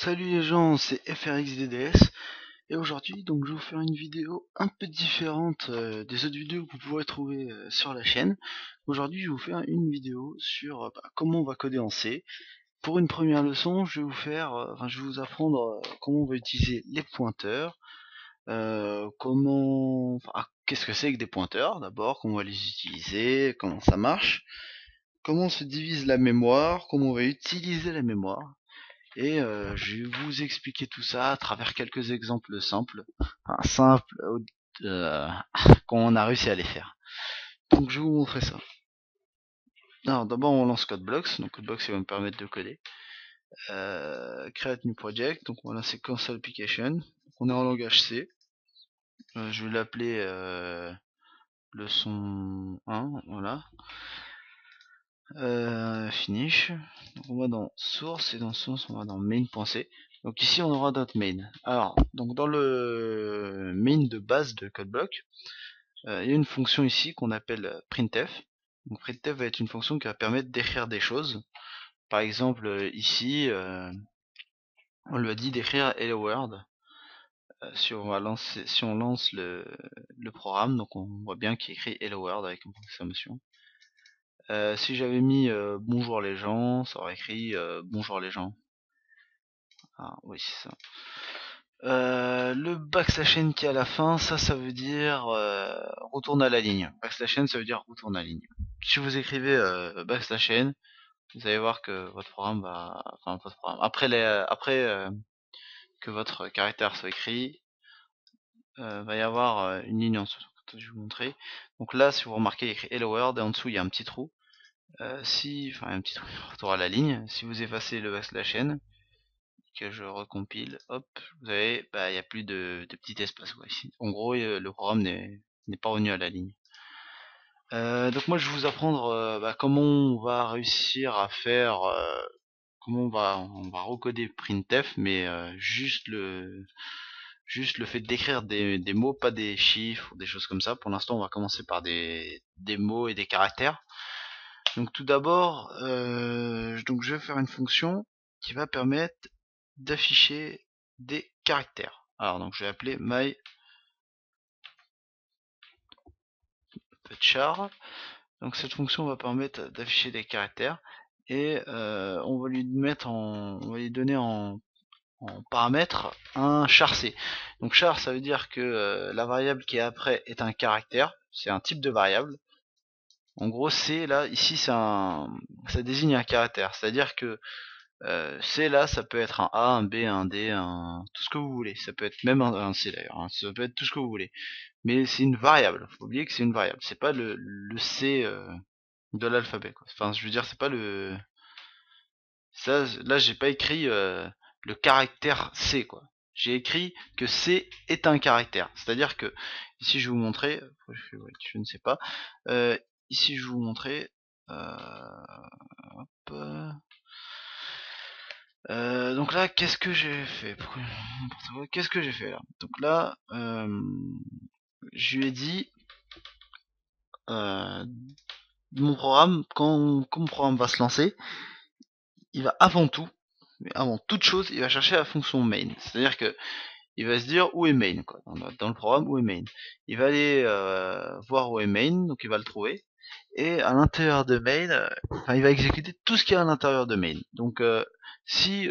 Salut les gens, c'est FRXDDS et aujourd'hui donc je vais vous faire une vidéo un peu différente des autres vidéos que vous pourrez trouver sur la chaîne. Aujourd'hui je vais vous faire une vidéo sur comment on va coder en C. Pour une première leçon, je vais vous faire, je vais vous apprendre comment on va utiliser les pointeurs, qu'est-ce que c'est que des pointeurs d'abord, comment on va les utiliser, comment ça marche, comment se divise la mémoire, comment on va utiliser la mémoire. Et je vais vous expliquer tout ça à travers quelques exemples simples, euh, qu'on a réussi à les faire. Donc je vais vous montrer ça. Alors d'abord on lance CodeBlocks, donc CodeBlocks il va me permettre de coder. Create new project, donc voilà c'est console application. Donc, on est en langage C. Je vais l'appeler leçon 1, voilà. Finish. Donc on va dans source et dans source on va dans main.c. Donc ici on aura notre main. Alors donc dans le main de base de CodeBlock, il y a une fonction ici qu'on appelle printf. Donc printf va être une fonction qui va permettre d'écrire des choses. Par exemple ici on lui a dit d'écrire hello world. Si on lance le programme, donc on voit bien qu'il écrit hello world avec une exclamation. Si j'avais mis bonjour les gens, ça aurait écrit bonjour les gens. Ah oui c'est ça. Le backslash n qui est à la fin, ça veut dire retourne à la ligne. Backslash n ça veut dire retourne à la ligne. Si vous écrivez backslash n, vous allez voir que votre programme va, enfin votre programme, après que votre caractère soit écrit, va y avoir une ligne en dessous. Je vais vous montrer. Donc là, si vous remarquez, il y a écrit hello world et en dessous il y a un petit trou. Un petit trou, retour à la ligne. Si vous effacez le backslash n, que je recompile, hop, vous avez, il n'y a plus de petit espace. Ouais, ici. En gros, le programme n'est pas revenu à la ligne. Donc moi, je vais vous apprendre comment on va réussir à faire, comment on va recoder printf, mais juste le fait d'écrire des mots, pas des chiffres, des choses comme ça. Pour l'instant, on va commencer par des mots et des caractères. Donc tout d'abord, donc je vais faire une fonction qui va permettre d'afficher des caractères. Alors donc je vais appeler myPetchar. Donc cette fonction va permettre d'afficher des caractères et on va lui donner en paramètre un char C. Donc char ça veut dire que la variable qui est après est un caractère, c'est un type de variable. En gros C là ici ça désigne un caractère, c'est-à-dire que C là, ça peut être un A, un B, un D, tout ce que vous voulez. Ça peut être même un C d'ailleurs. Hein. Ça peut être tout ce que vous voulez. Mais c'est une variable. Faut oublier que c'est une variable. C'est pas le C de l'alphabet. Enfin, je veux dire, c'est pas le. Ça, là, j'ai pas écrit le caractère C quoi. J'ai écrit que C est un caractère. C'est-à-dire que ici, je vais vous montrer. Je ne sais pas. Ici, je vais vous montrer. Hop. Donc là, qu'est-ce que j'ai fait? Qu'est-ce que j'ai fait là? Donc là, je lui ai dit euh, quand mon programme va se lancer, il va avant tout, mais avant toute chose, il va chercher la fonction main. C'est-à-dire que il va se dire où est main, quoi. Dans le programme, où est main. Il va aller voir où est main, donc il va le trouver. Et à l'intérieur de main, il va exécuter tout ce qu'il y a à l'intérieur de main. Donc si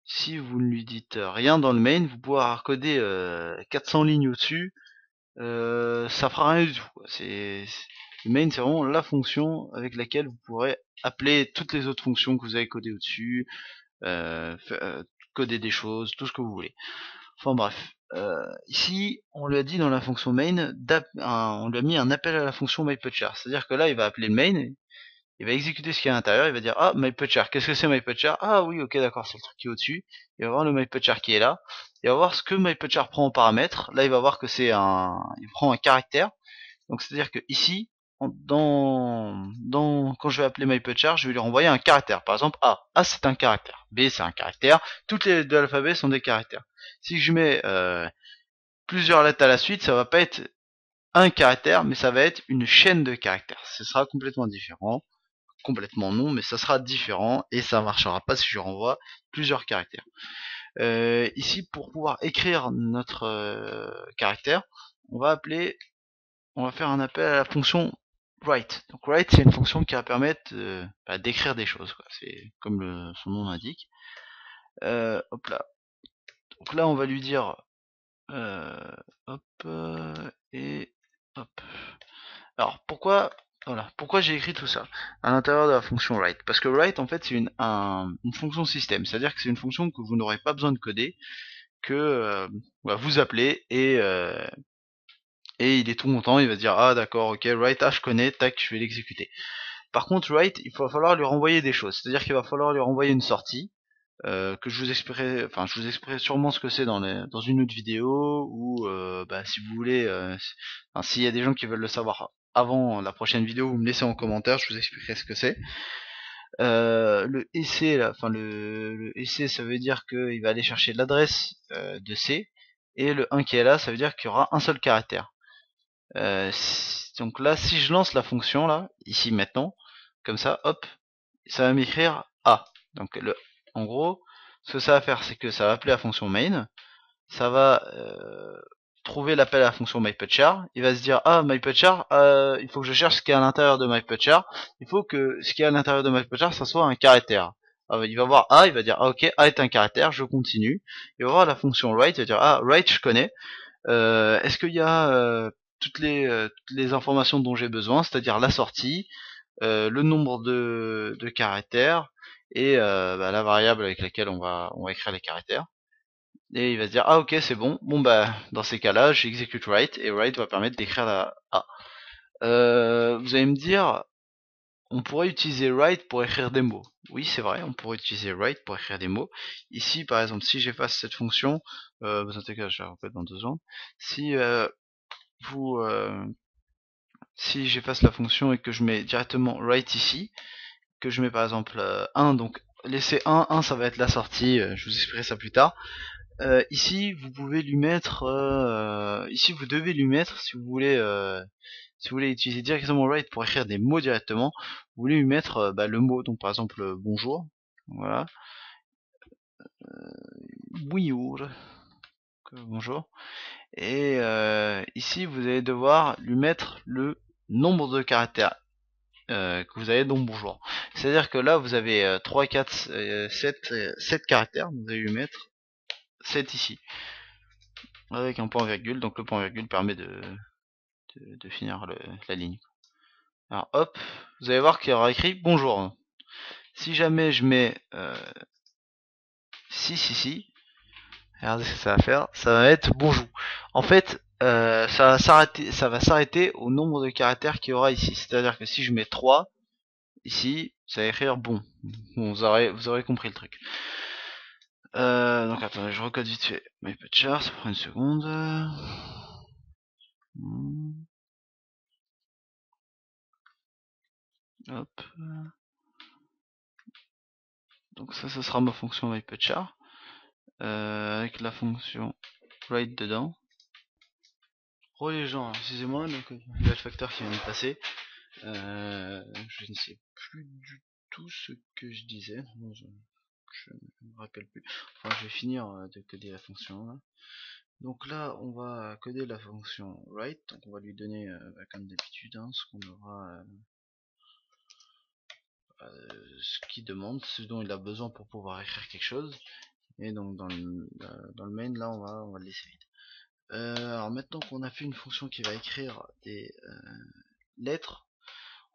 si vous ne lui dites rien dans le main, vous pouvez recoder 400 lignes au-dessus, ça fera rien du tout. Le main, c'est vraiment la fonction avec laquelle vous pourrez appeler toutes les autres fonctions que vous avez codées au-dessus, coder des choses, tout ce que vous voulez. Enfin bref. Ici, on lui a dit dans la fonction main, on lui a mis un appel à la fonction myPutchar. C'est-à-dire que là, il va appeler le main, il va exécuter ce qu'il y a à l'intérieur, il va dire ah myPutchar, qu'est-ce que c'est myPutchar? Ah oui ok d'accord c'est le truc qui est au-dessus, il va voir le myPutchar qui est là, il va voir ce que myPutchar prend en paramètre, là il va voir que il prend un caractère, donc c'est à dire que ici, quand je vais appeler myPutchar, je vais lui renvoyer un caractère, par exemple A c'est un caractère, B c'est un caractère, toutes les lettres de l'alphabet sont des caractères. Si je mets plusieurs lettres à la suite, ça va pas être un caractère, mais ça va être une chaîne de caractères, ce sera complètement différent. complètement non, mais ça sera différent et ça marchera pas si je renvoie plusieurs caractères. Ici, pour pouvoir écrire notre caractère, on va faire un appel à la fonction write. Donc write, c'est une fonction qui va permettre d'écrire des choses, quoi. C'est comme son nom l'indique. Hop là. Donc là, on va lui dire hop et hop. Alors pourquoi j'ai écrit tout ça à l'intérieur de la fonction write? Parce que write en fait c'est une fonction système, c'est-à-dire que c'est une fonction que vous n'aurez pas besoin de coder, que vous appelez et il est tout content, il va dire ah d'accord, ok, write, je connais, tac, je vais l'exécuter. Par contre write, il va falloir lui renvoyer des choses, c'est-à-dire qu'il va falloir lui renvoyer une sortie. Que je vous expliquerai sûrement ce que c'est dans une autre vidéo, ou si vous voulez, s'il y a des gens qui veulent le savoir avant la prochaine vidéo, vous me laissez en commentaire, je vous expliquerai ce que c'est. Le EC là, le EC ça veut dire qu'il va aller chercher l'adresse de C, et le 1 qui est là, ça veut dire qu'il y aura un seul caractère. Donc là, si je lance la fonction là, ici maintenant, comme ça, hop, ça va m'écrire A. Donc en gros, ce que ça va faire, c'est que ça va appeler la fonction main, ça va trouver l'appel à la fonction myPutchar, il va se dire ah myPutchar, il faut que je cherche ce qui est à l'intérieur de myPutchar, il faut que ce qui est à l'intérieur de myPutchar ça soit un caractère. Alors, il va voir A, il va dire ah ok, A est un caractère, je continue. Il va voir la fonction write, il va dire ah write je connais, est-ce qu'il y a toutes les informations dont j'ai besoin, c'est-à-dire la sortie, le nombre de caractères et la variable avec laquelle on va écrire les caractères. Et il va se dire ah ok c'est bon, dans ces cas-là j'exécute write et write va permettre d'écrire la A. Vous allez me dire on pourrait utiliser write pour écrire des mots. Oui c'est vrai, on pourrait utiliser write pour écrire des mots. Ici par exemple si j'efface cette fonction, vous inquiétez pas, je la répète dans 2 secondes. Si si j'efface la fonction et que je mets directement write ici, que je mets par exemple 1, donc laisser 1 ça va être la sortie, je vous expliquerai ça plus tard. Ici vous pouvez lui mettre, ici vous devez lui mettre, si vous voulez utiliser directement write pour écrire des mots directement, vous voulez lui mettre le mot, donc par exemple bonjour, voilà, bonjour, bonjour, et ici vous allez devoir lui mettre le nombre de caractères que vous avez dans bonjour. C'est-à-dire que là vous avez 3, 4, 7 caractères, vous allez lui mettre 7 ici, avec un point virgule, donc le point virgule permet de finir la ligne. Alors hop, vous allez voir qu'il y aura écrit bonjour. Si jamais je mets 6 ici, regardez ce que ça va faire, ça va être bonjour. En fait, ça va s'arrêter au nombre de caractères qu'il y aura ici. C'est-à-dire que si je mets 3 ici, ça va écrire bon. Bon, vous aurez compris le truc. Donc attendez, je recode vite fait myPutchar, ça prend une seconde. Hop. Donc ça sera ma fonction myPutchar, avec la fonction write dedans. Les gens, excusez-moi, donc il y a le facteur qui vient de passer. Je ne sais plus du tout ce que je disais. Non, je ne me rappelle plus. Enfin, je vais finir de coder la fonction là. Donc là, on va coder la fonction write. Donc on va lui donner, comme d'habitude, ce qu'on aura, ce qu'il demande, ce dont il a besoin pour pouvoir écrire quelque chose. Et donc dans le main là, on va le laisser vide. Alors maintenant qu'on a fait une fonction qui va écrire des lettres,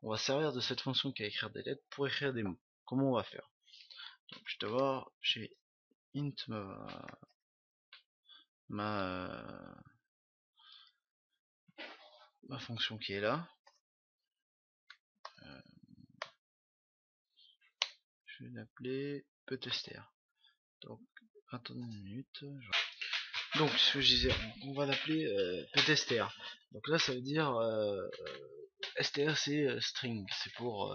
on va servir de cette fonction qui va écrire des lettres pour écrire des mots. Comment on va faire? Donc je vais voir, j'ai int ma fonction qui est là. Je vais l'appeler ptster. Donc attendez une minute. Donc ce que je disais, on va l'appeler ptster. Donc là ça veut dire str c'est string, c'est pour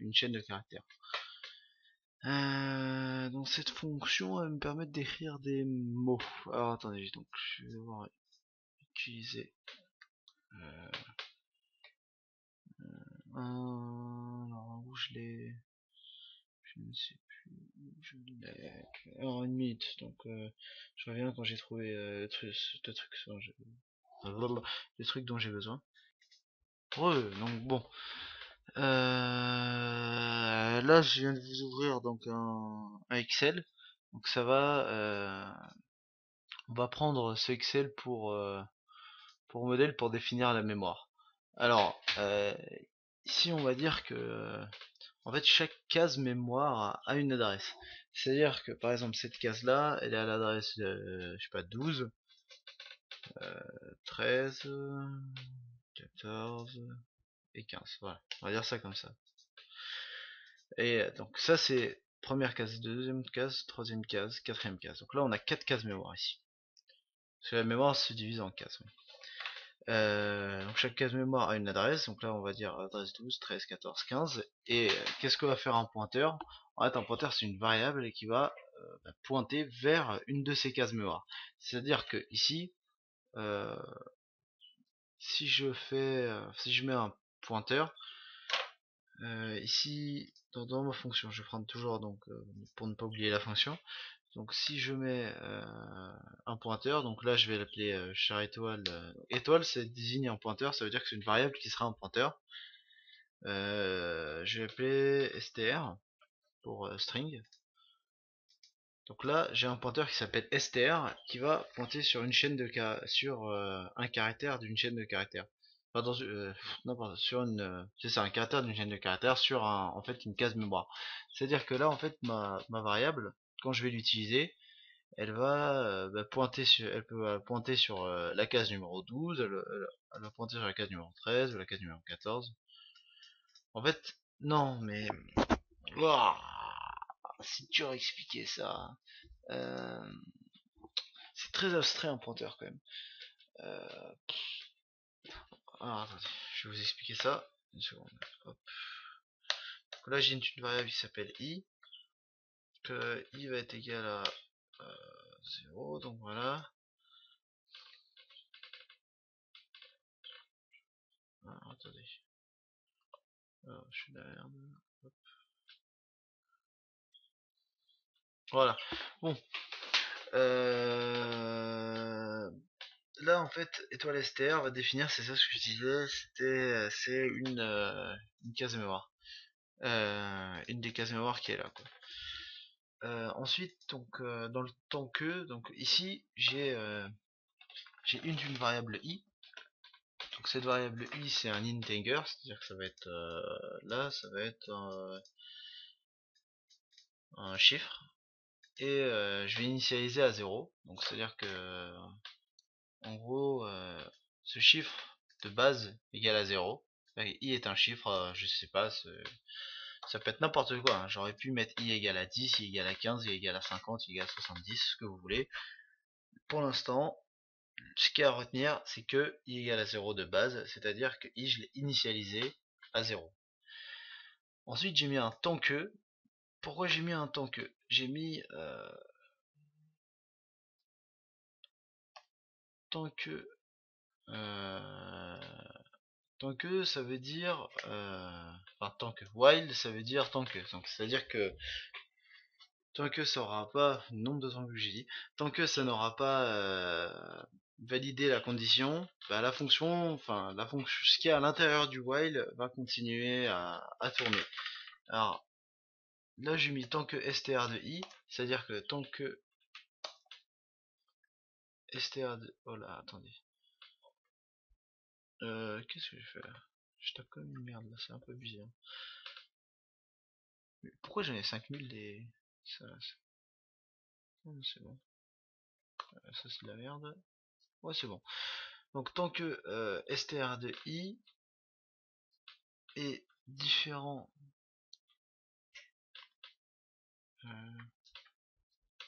une chaîne de caractères. Donc cette fonction elle me permet d'écrire des mots. Alors attendez, donc je vais devoir utiliser alors où je l'ai, je ne sais plus où je l'ai. Alors une minute, donc je reviens quand j'ai trouvé le truc dont j'ai besoin. Donc bon. Là, je viens de vous ouvrir donc un Excel. Donc ça va, on va prendre ce Excel pour modèle pour définir la mémoire. Alors ici, on va dire que en fait chaque case mémoire a une adresse. C'est-à-dire que par exemple cette case là, elle est à l'adresse je sais pas 12, 13, 14 et 15. Voilà, on va dire ça comme ça. Et donc ça c'est première case, deuxième case, troisième case, quatrième case. Donc là on a 4 cases mémoire ici. Parce que la mémoire se divise en cases. Oui. Donc chaque case mémoire a une adresse. Donc là on va dire adresse 12, 13, 14, 15. Et qu'est-ce que va faire un pointeur? En fait un pointeur c'est une variable qui va pointer vers une de ces cases mémoire. C'est-à-dire que ici, si je mets un pointeur, ici dans ma fonction, je vais prendre toujours donc pour ne pas oublier la fonction. Donc si je mets un pointeur, donc là je vais l'appeler char étoile. Étoile c'est désigne un pointeur, ça veut dire que c'est une variable qui sera un pointeur. Je vais appeler str pour string. Donc là j'ai un pointeur qui s'appelle str qui va pointer sur une chaîne de sur un caractère d'une chaîne de caractères. Enfin, non, pardon, sur une c'est ça, un caractère d'une chaîne de caractères sur en fait une case mémoire. C'est-à-dire que là en fait ma variable, quand je vais l'utiliser, elle va pointer sur, elle peut pointer sur la case numéro 12, elle va pointer sur la case numéro 13 ou la case numéro 14. En fait, non, mais ouah, c'est dur à expliquer ça. Euh, c'est très abstrait un pointeur quand même. Euh, alors attendez, je vais vous expliquer ça. Une seconde. Hop. Donc là j'ai une variable qui s'appelle i, que i va être égal à 0, donc voilà. Alors, attendez. Alors, je suis de la merde. Hop. Voilà. Bon. Là en fait, étoile str va définir, c'est ça ce que je disais, c'est une case mémoire. Une des cases mémoire qui est là quoi. Ensuite donc dans le temps que, donc ici j'ai une variable i. Donc cette variable i c'est un integer, c'est-à-dire que ça va être là ça va être un chiffre. Et je vais initialiser à 0. Donc c'est à dire que en gros ce chiffre de base égale à 0. I est un chiffre, je sais pas, ça peut être n'importe quoi, hein. J'aurais pu mettre i égale à 10, i égale à 15, i égale à 50, i égale à 70, ce que vous voulez. Pour l'instant, ce qu'il y a à retenir, c'est que i égale à 0 de base, c'est-à-dire que i je l'ai initialisé à 0. Ensuite j'ai mis un tant que. Pourquoi j'ai mis un tant que? J'ai mis tant que tant que ça veut dire enfin tant que while ça veut dire tant que, donc c'est à dire que tant que ça aura pas, nombre de temps que j'ai dit, tant que ça n'aura pas validé la condition, bah, la fonction, enfin la fonction, ce qui est à l'intérieur du while va continuer à tourner. Alors là j'ai mis tant que str de i, c'est à dire que tant que str de, oh là attendez, qu'est-ce que je fais là? Je tape comme une merde là, c'est un peu bizarre. Mais pourquoi j'en ai 5000 des... c'est bon. Ça c'est de la merde. Ouais c'est bon. Donc tant que str de i est différent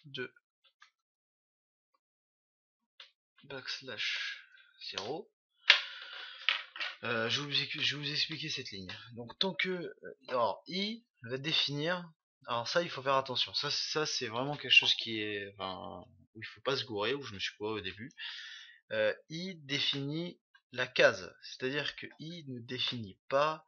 de backslash 0, je vais vous expliquer cette ligne. Donc tant que alors i va définir, alors ça il faut faire attention, ça c'est vraiment quelque chose qui est, enfin, où il faut pas se gourer, où je me suis pas au début. I définit la case, c'est à dire que i ne définit pas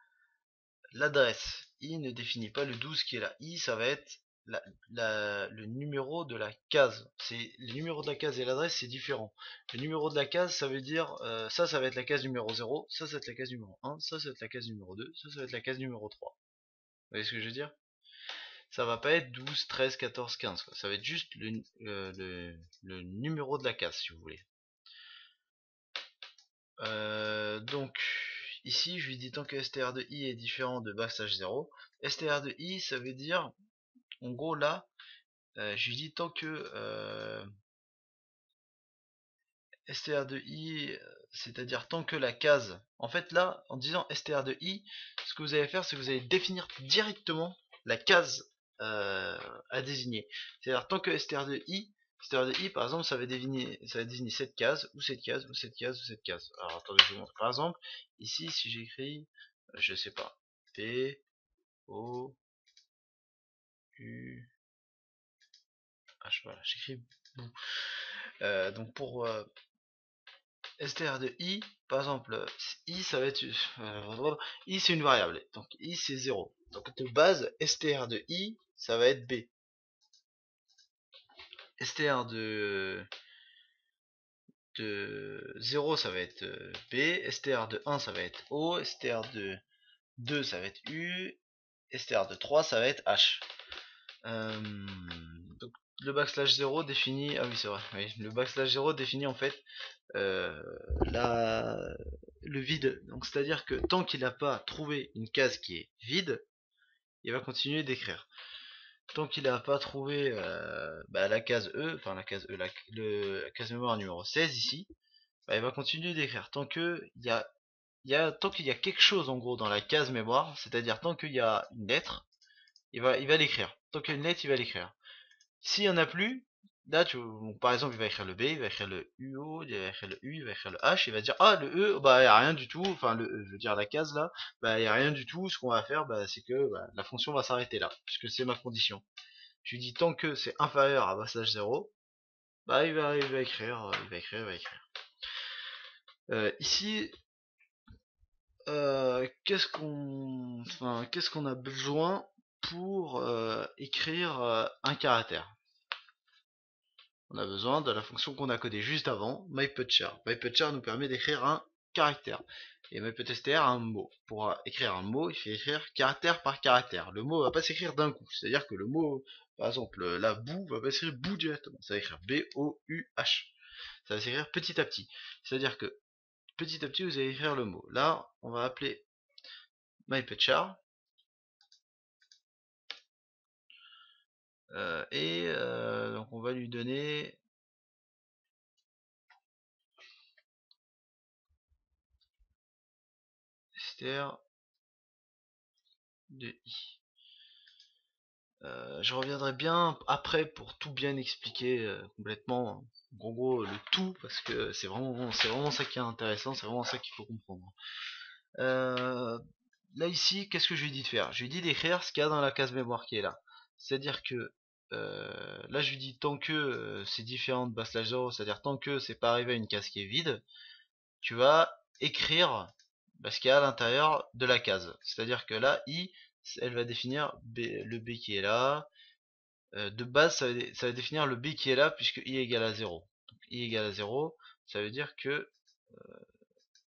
l'adresse. I ne définit pas le 12 qui est là. I, ça va être le numéro de la case. C'est le numéro de la case et l'adresse, c'est différent. Le numéro de la case, ça veut dire ça va être la case numéro 0, ça va être la case numéro 1, ça va être la case numéro 2, ça va être la case numéro 3. Vous voyez ce que je veux dire? Ça va pas être 12, 13, 14, 15 quoi. Ça va être juste le numéro de la case si vous voulez. Donc ici je lui dis tant que str de i est différent de backslash 0. Str de i, ça veut dire en gros là je lui dis tant que str de i, c'est-à-dire tant que la case, en fait là en disant str de i, ce que vous allez faire c'est que vous allez définir directement la case à désigner. C'est-à-dire tant que str de i, par exemple ça va désigner cette case ou cette case ou cette case ou cette case. Alors attendez, je vous montre. Par exemple ici si j'écris je sais pas, P O U H, voilà, j'écris donc pour str de i, par exemple, i ça va être i c'est une variable, donc i c'est 0. Donc de base, str de i ça va être b. Str de 0 ça va être b, str de 1 ça va être o, str de 2 ça va être u, str de 3 ça va être h. Donc le backslash 0 définit, ah oui c'est vrai, oui, le backslash 0 définit en fait euh, le vide. Donc c'est-à-dire que tant qu'il n'a pas trouvé une case qui est vide, il va continuer d'écrire. Tant qu'il n'a pas trouvé la case E, enfin la case E, la case mémoire numéro 16 ici, il va continuer d'écrire. Tant que tant qu'il y a quelque chose en gros dans la case mémoire, c'est-à-dire tant qu'il y a une lettre, il va l'écrire. Tant qu'il y a une lettre, il va l'écrire. S'il n'y en a plus, là, par exemple, il va écrire le B, il va écrire le UO, il va écrire le U, il va écrire le H, il va dire, ah, le E, bah, il n'y a rien du tout, enfin, je veux dire, la case, là, bah, il n'y a rien du tout, ce qu'on va faire, bah, c'est que, bah, la fonction va s'arrêter là, puisque c'est ma condition. Je lui dis, tant que c'est inférieur à backslash 0, bah, il va écrire, ici, qu'est-ce qu'on a besoin pour écrire un caractère? On a besoin de la fonction qu'on a codée juste avant, myPutchar. myPutchar nous permet d'écrire un caractère. Et myPutStr un mot. Pour écrire un mot, il faut écrire caractère par caractère. Le mot va pas s'écrire d'un coup. C'est-à-dire que le mot, par exemple, la boue va pas s'écrire boue directement. Ça va écrire B-O-U-H. Ça va s'écrire petit à petit. C'est-à-dire que petit à petit, vous allez écrire le mot. Là, on va appeler myPutchar. Donc on va lui donner str de i. Je reviendrai bien après pour tout bien expliquer complètement, en gros le tout, parce que c'est vraiment ça qui est intéressant, c'est vraiment ça qu'il faut comprendre. Là ici, qu'est-ce que je lui ai dit de faire? Je lui ai dit d'écrire ce qu'il y a dans la case mémoire qui est là. C'est-à-dire que là je lui dis tant que c'est différent de backslash 0, c'est-à-dire tant que c'est pas arrivé à une case qui est vide, tu vas écrire ce qu'il y a à l'intérieur de la case. C'est-à-dire que là, i, elle va définir le b qui est là. De base, ça va définir le b qui est là, puisque i égale à 0. Donc, i égale à 0, ça veut dire que...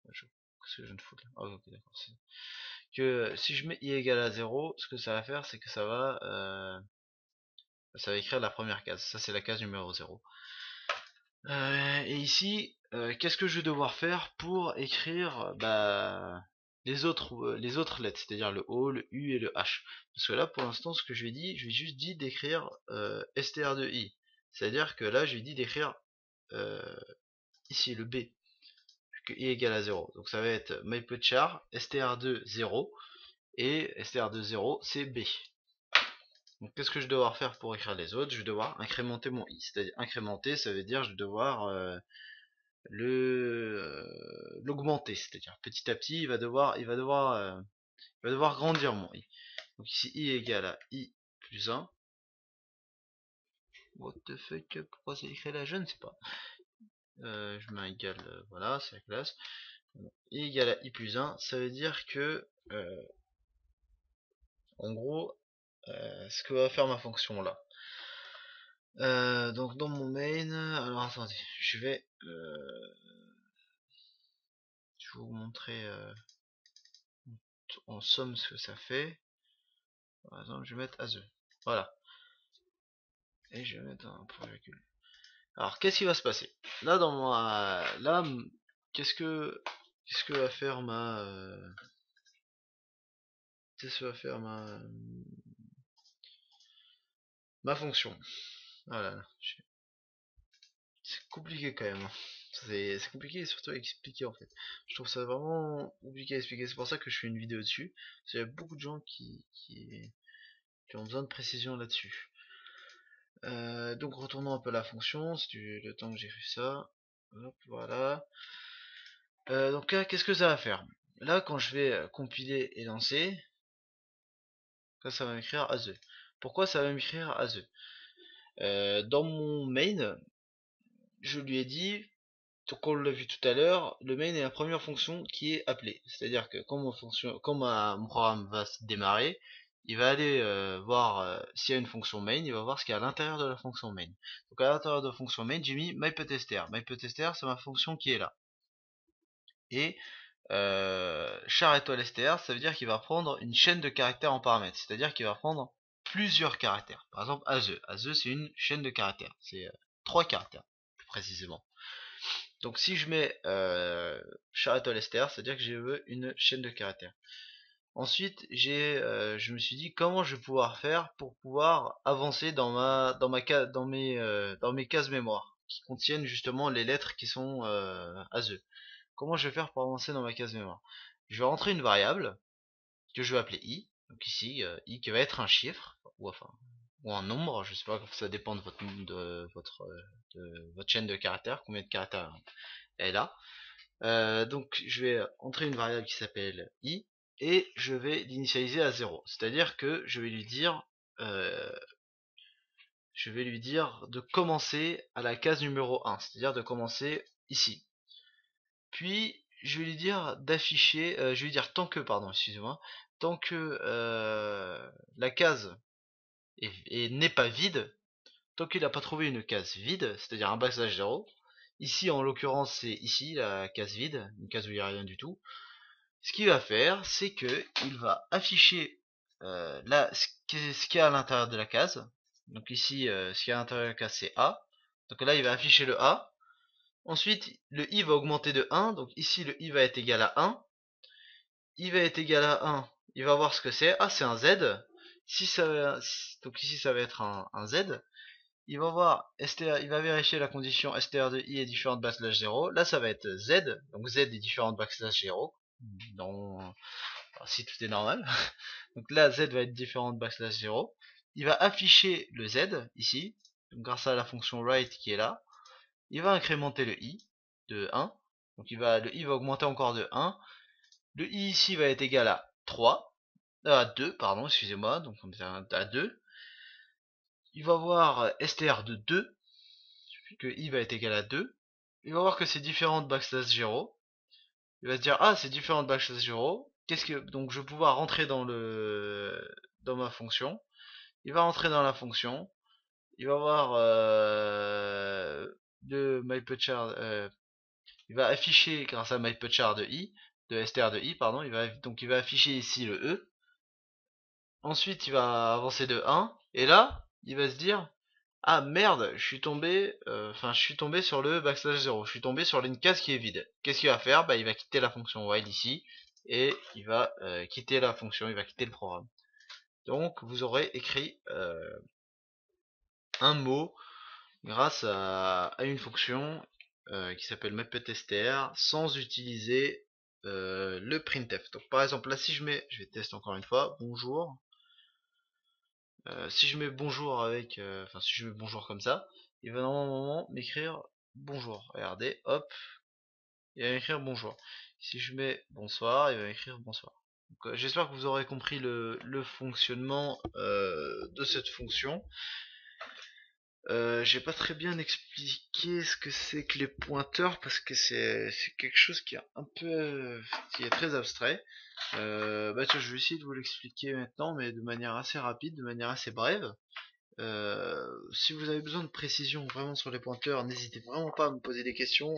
Qu'est-ce que je viens de foutre là? Ah, ok, d'accord. Que si je mets i égale à 0, ce que ça va faire, c'est que ça va écrire la première case. Ça, c'est la case numéro 0. Et ici, qu'est-ce que je vais devoir faire pour écrire les autres lettres, c'est-à-dire le O, le U et le H. Parce que là, pour l'instant, ce que je lui ai dit, je lui ai juste dit d'écrire str de i. C'est-à-dire que là, je lui ai dit d'écrire ici le B, que i égale à 0. Donc ça va être myPutchar, str2 0, et str2 0, c'est B. Donc qu'est-ce que je vais devoir faire pour écrire les autres? Je vais devoir incrémenter mon i. C'est-à-dire incrémenter, ça veut dire je vais devoir l'augmenter, c'est-à-dire petit à petit il va devoir grandir mon i. Donc ici i égale à i plus 1. What the fuck, pourquoi c'est écrit là? Je ne sais pas. Je mets un égal, voilà, c'est la classe. I égale à i plus 1, ça veut dire que en gros ce que va faire ma fonction là. Donc dans mon main, alors attendez, je vais vous montrer en somme ce que ça fait. Par exemple, je vais mettre as. Voilà. Et je vais mettre un point virgule. Alors, qu'est-ce qui va se passer? Là, qu'est-ce que va faire qu'est-ce que va faire ma fonction? Voilà. C'est compliqué quand même, hein. C'est compliqué surtout à expliquer en fait. Je trouve ça vraiment compliqué à expliquer. C'est pour ça que je fais une vidéo dessus. Parce qu'il y a beaucoup de gens qui ont besoin de précision là-dessus. Donc retournons un peu à la fonction, c'est le temps que j'ai fait ça. Hop, voilà. Donc là, qu'est-ce que ça va faire? Là, quand je vais compiler et lancer, ça va m'écrire as. Pourquoi ça va m'écrire as? Dans mon main, je lui ai dit, donc on l'a vu tout à l'heure, le main est la première fonction qui est appelée. C'est-à-dire que quand mon programme va se démarrer, il va aller voir s'il y a une fonction main, il va voir ce qu'il y a à l'intérieur de la fonction main. Donc à l'intérieur de la fonction main, j'ai mis myPutTester. MyPutTester, c'est ma fonction qui est là. Et char étoile str, ça veut dire qu'il va prendre une chaîne de caractères en paramètres. C'est-à-dire qu'il va prendre plusieurs caractères. Par exemple, as. As, c'est une chaîne de caractères. C'est 3 caractères, plus précisément. Donc si je mets char étoile str, c'est-à-dire que je veux une chaîne de caractères. Ensuite, je me suis dit comment je vais pouvoir faire pour pouvoir avancer dans mes cases mémoire qui contiennent justement les lettres qui sont as. Comment je vais faire pour avancer dans ma case mémoire? Je vais rentrer une variable que je vais appeler i. Donc ici, i qui va être un chiffre ou un nombre. Je sais pas, ça dépend de votre chaîne de caractères, combien de caractères elle est là. Donc je vais entrer une variable qui s'appelle i et je vais l'initialiser à 0. C'est-à-dire que euh, je vais lui dire de commencer à la case numéro 1, c'est-à-dire de commencer ici. Puis je vais lui dire d'afficher, je vais lui dire excusez-moi, tant que la case n'est pas vide, tant qu'il n'a pas trouvé une case vide, c'est-à-dire un backslash 0, ici en l'occurrence c'est ici la case vide, une case où il n'y a rien du tout, ce qu'il va faire c'est que il va afficher là ce qu'il y a à l'intérieur de la case. Donc ici ce qu'il y a à l'intérieur de la case c'est A, donc là il va afficher le A. Ensuite, le i va augmenter de 1, donc ici le i va être égal à 1. I va être égal à 1, il va voir ce que c'est. Ah, c'est un z. Donc ici ça va être un z. Il va voir il va vérifier la condition str de i est différente de backslash 0. Là ça va être z, donc z est différent de backslash 0. Si tout est normal. Donc là z va être différent de backslash 0. Il va afficher le z ici, donc grâce à la fonction write qui est là. Il va incrémenter le i de 1. Donc le i va augmenter encore de 1. Le i ici va être égal à 3. À 2, pardon, excusez-moi. Donc on est à 2. Il va voir str de 2. Que i va être égal à 2. Il va voir que c'est différent de backslash 0. Il va se dire, ah, c'est différent de backslash 0. Donc je vais pouvoir rentrer dans ma fonction. Il va rentrer dans la fonction. Il va voir il va afficher grâce à myPutChar de str de i, pardon, il va afficher ici le e. Ensuite, il va avancer de 1 et là, il va se dire ah merde, je suis tombé sur le backslash 0, je suis tombé sur une case qui est vide. Qu'est-ce qu'il va faire? Bah, il va quitter la fonction while ici et il va quitter la fonction, il va quitter le programme. Donc, vous aurez écrit un mot grâce à une fonction qui s'appelle myPutStr sans utiliser le printf. Donc par exemple là si je vais tester encore une fois, bonjour. Si je mets bonjour si je mets bonjour comme ça, il va normalement m'écrire bonjour. Regardez, hop, il va m'écrire bonjour. Si je mets bonsoir, il va m'écrire bonsoir. J'espère que vous aurez compris le fonctionnement de cette fonction. J'ai pas très bien expliqué ce que c'est que les pointeurs parce que c'est quelque chose qui est un peu qui est très abstrait. Bah tiens, je vais essayer de vous l'expliquer maintenant, mais de manière assez rapide, de manière assez brève. Si vous avez besoin de précision vraiment sur les pointeurs, n'hésitez vraiment pas à me poser des questions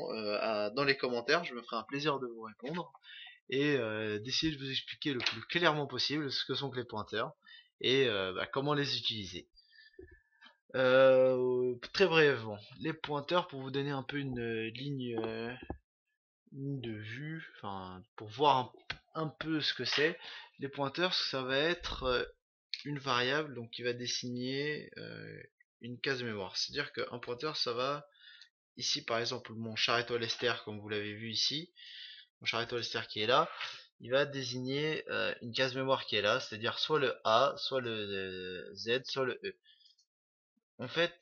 dans les commentaires. Je me ferai un plaisir de vous répondre et d'essayer de vous expliquer le plus clairement possible ce que sont que les pointeurs et bah, comment les utiliser. Très brièvement, les pointeurs pour vous donner un peu une ligne de vue, enfin pour voir un peu ce que c'est. Les pointeurs, ça va être une variable donc qui va désigner une case mémoire. C'est-à-dire qu'un pointeur, ça va ici par exemple mon char étoile Esther comme vous l'avez vu ici, mon char étoile Esther qui est là, il va désigner une case mémoire qui est là, c'est-à-dire soit le A, soit le Z, soit le E. En fait,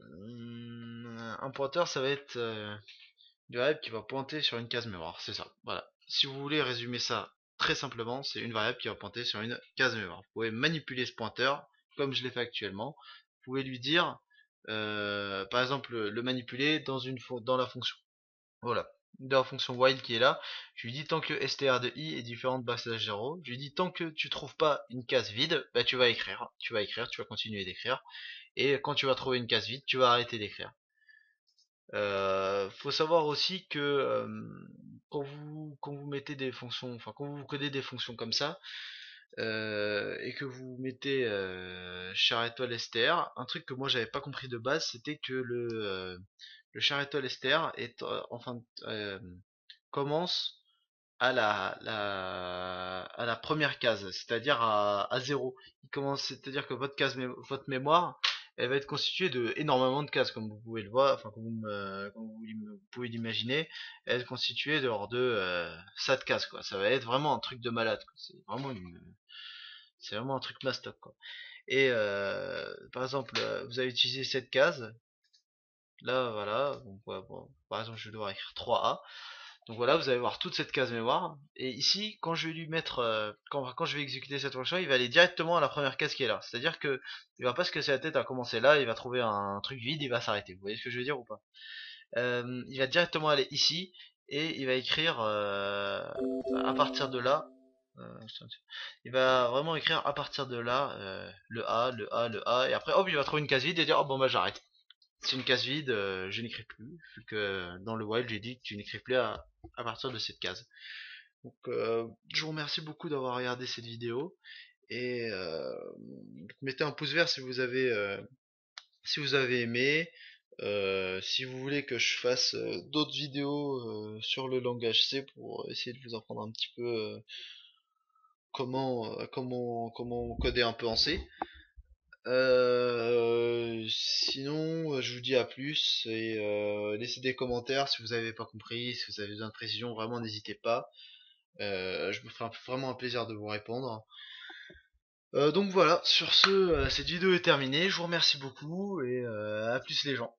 un pointeur, ça va être une variable qui va pointer sur une case mémoire, c'est ça. Voilà. Si vous voulez résumer ça très simplement, c'est une variable qui va pointer sur une case mémoire. Vous pouvez manipuler ce pointeur, comme je l'ai fait actuellement. Vous pouvez lui dire, par exemple, le manipuler dans la fonction. Voilà. Dans la fonction while qui est là, je lui dis tant que str de i est différent de backslash 0, je lui dis tant que tu trouves pas une case vide, bah tu vas écrire, tu vas continuer d'écrire, et quand tu vas trouver une case vide, tu vas arrêter d'écrire. Faut savoir aussi que quand vous mettez des fonctions, enfin quand vous codez des fonctions comme ça, et que vous mettez char étoile str, un truc que moi j'avais pas compris de base, c'était que le char étoile str est commence à la première case, c'est-à-dire à 0. Il commence, c'est-à-dire que votre mémoire, elle va être constituée de énormément de cases, comme vous pouvez le voir, enfin comme vous pouvez l'imaginer, elle est constituée de ça de cases quoi. Ça va être vraiment un truc de malade, quoi. C'est vraiment un truc mastoc quoi. Et par exemple, vous avez utilisé cette case, là voilà, donc, ouais, bon, par exemple je vais devoir écrire 3A. Donc voilà, vous allez voir toute cette case mémoire. Et ici, quand je vais lui mettre, quand je vais exécuter cette fonction, il va aller directement à la première case qui est là. C'est-à-dire que il va pas se casser la tête à commencer là, il va trouver un truc vide, il va s'arrêter. Vous voyez ce que je veux dire ou pas? Il va directement aller ici et il va écrire à partir de là. Il va vraiment écrire à partir de là le A, le A, le A, et après hop, il va trouver une case vide et dire oh bon bah j'arrête. C'est une case vide, je n'écris plus, vu que dans le while j'ai dit que tu n'écris plus à partir de cette case. Donc je vous remercie beaucoup d'avoir regardé cette vidéo et mettez un pouce vert si vous avez aimé. Si vous voulez que je fasse d'autres vidéos sur le langage C pour essayer de vous apprendre un petit peu comment coder un peu en C. Sinon, je vous dis à plus et laissez des commentaires si vous n'avez pas compris, si vous avez besoin de précision, vraiment n'hésitez pas. Je me ferai vraiment un plaisir de vous répondre. Donc voilà, sur ce, cette vidéo est terminée. Je vous remercie beaucoup et à plus les gens.